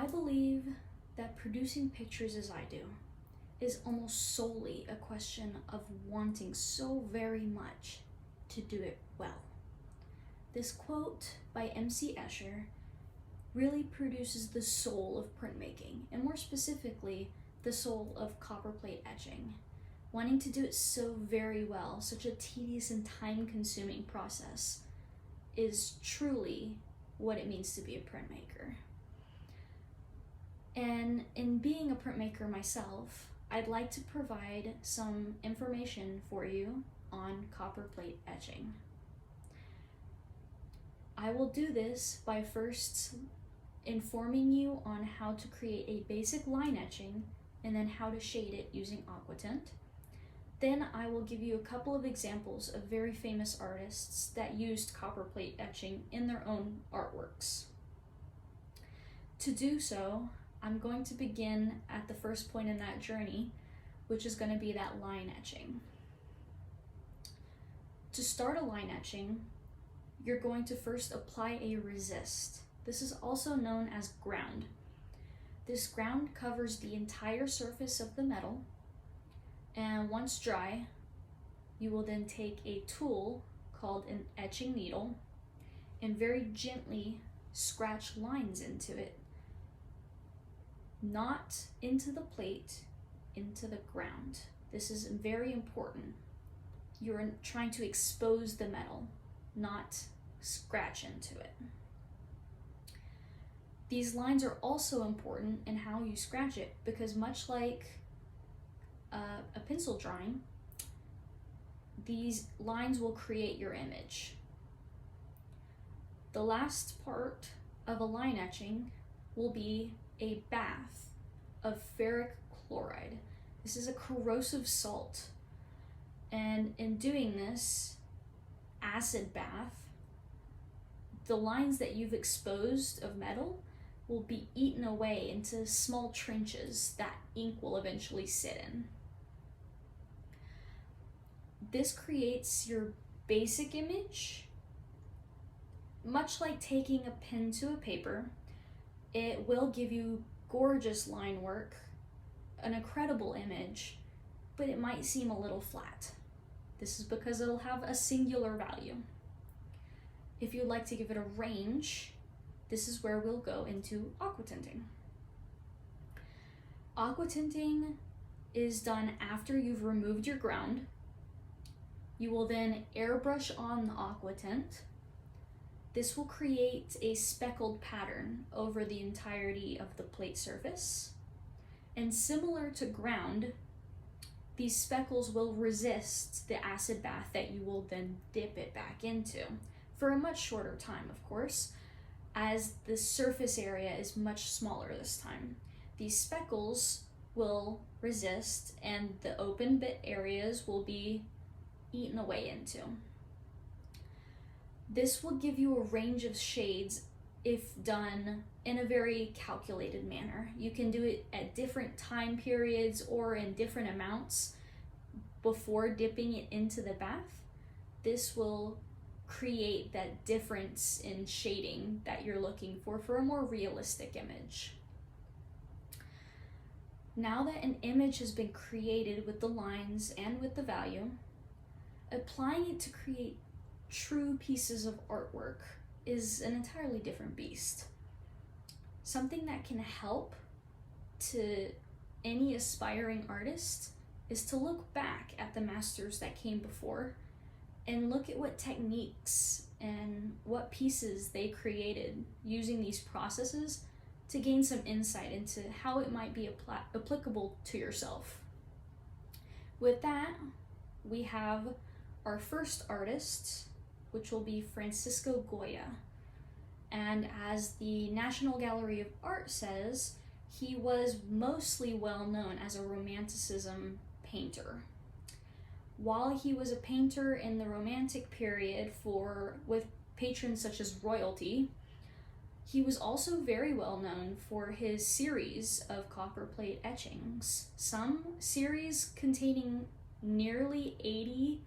believe that producing pictures as I do is almost solely a question of wanting so very much to do it well. This quote by MC Escher really produces the soul of printmaking, and more specifically, the soul of copperplate etching. Wanting to do it so very well, such a tedious and time-consuming process, is truly what it means to be a printmaker. And in being a printmaker myself, I'd like to provide some information for you on copperplate etching. I will do this by first informing you on how to create a basic line etching and then how to shade it using aquatint. Then I will give you a couple of examples of very famous artists that used copperplate etching in their own artworks. To do so, I'm going to begin at the first point in that journey, which is going to be that line etching. To start a line etching, you're going to first apply a resist. This is also known as ground. This ground covers the entire surface of the metal, and once dry, you will then take a tool called an etching needle and very gently scratch lines into it. Not into the plate, into the ground. This is very important. You're trying to expose the metal, not scratch into it. These lines are also important in how you scratch it, because much like a pencil drawing, these lines will create your image. The last part of a line etching will be a bath of ferric chloride. This is a corrosive salt, and in doing this acid bath, the lines that you've exposed of metal will be eaten away into small trenches that ink will eventually sit in. This creates your basic image. Much like taking a pen to a paper, it will give you gorgeous line work, an incredible image, but it might seem a little flat. This is because it'll have a singular value. If you'd like to give it a range, this is where we'll go into aquatinting. Aquatinting is done after you've removed your ground. You will then airbrush on the aquatint. This will create a speckled pattern over the entirety of the plate surface. And similar to ground, these speckles will resist the acid bath that you will then dip it back into, for a much shorter time, of course, as the surface area is much smaller this time. These speckles will resist and the open bit areas will be eaten away into. This will give you a range of shades if done in a very calculated manner. You can do it at different time periods or in different amounts before dipping it into the bath. This will create that difference in shading that you're looking for a more realistic image. Now that an image has been created with the lines and with the value, applying it to create true pieces of artwork is an entirely different beast. Something that can help to any aspiring artist is to look back at the masters that came before and look at what techniques and what pieces they created using these processes to gain some insight into how it might be applicable to yourself. With that, we have our first artist, which will be Francisco Goya. And as the National Gallery of Art says, he was mostly well known as a Romanticism painter. While he was a painter in the Romantic period with patrons such as royalty, he was also very well known for his series of copperplate etchings. Some series containing nearly 80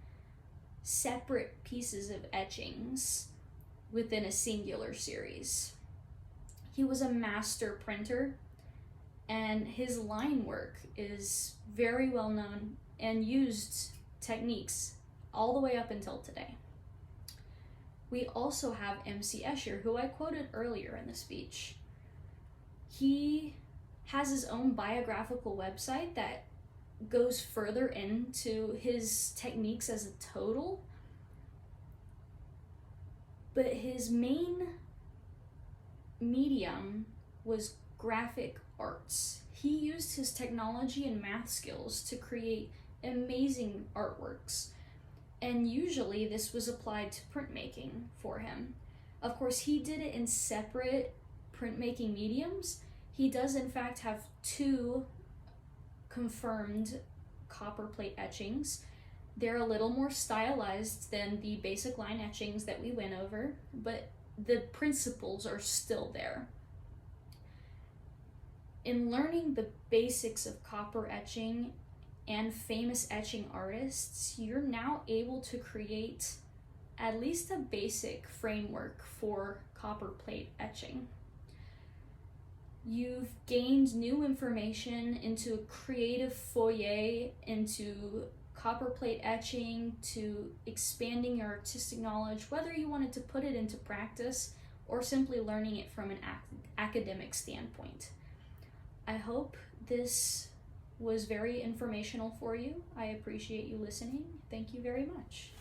separate pieces of etchings within a singular series. He was a master printer, and his line work is very well known and used techniques all the way up until today. We also have MC Escher, who I quoted earlier in the speech. He has his own biographical website that goes further into his techniques as a total, but his main medium was graphic arts. He used his technology and math skills to create amazing artworks, and usually this was applied to printmaking for him. Of course, he did it in separate printmaking mediums. He does in fact have 2 confirmed copperplate etchings. They're a little more stylized than the basic line etchings that we went over, but the principles are still there. In learning the basics of copper etching and famous etching artists, you're now able to create at least a basic framework for copperplate etching. You've gained new information into a creative foyer, into copperplate etching, to expanding your artistic knowledge, whether you wanted to put it into practice or simply learning it from an academic standpoint. I hope this was very informational for you. I appreciate you listening. Thank you very much.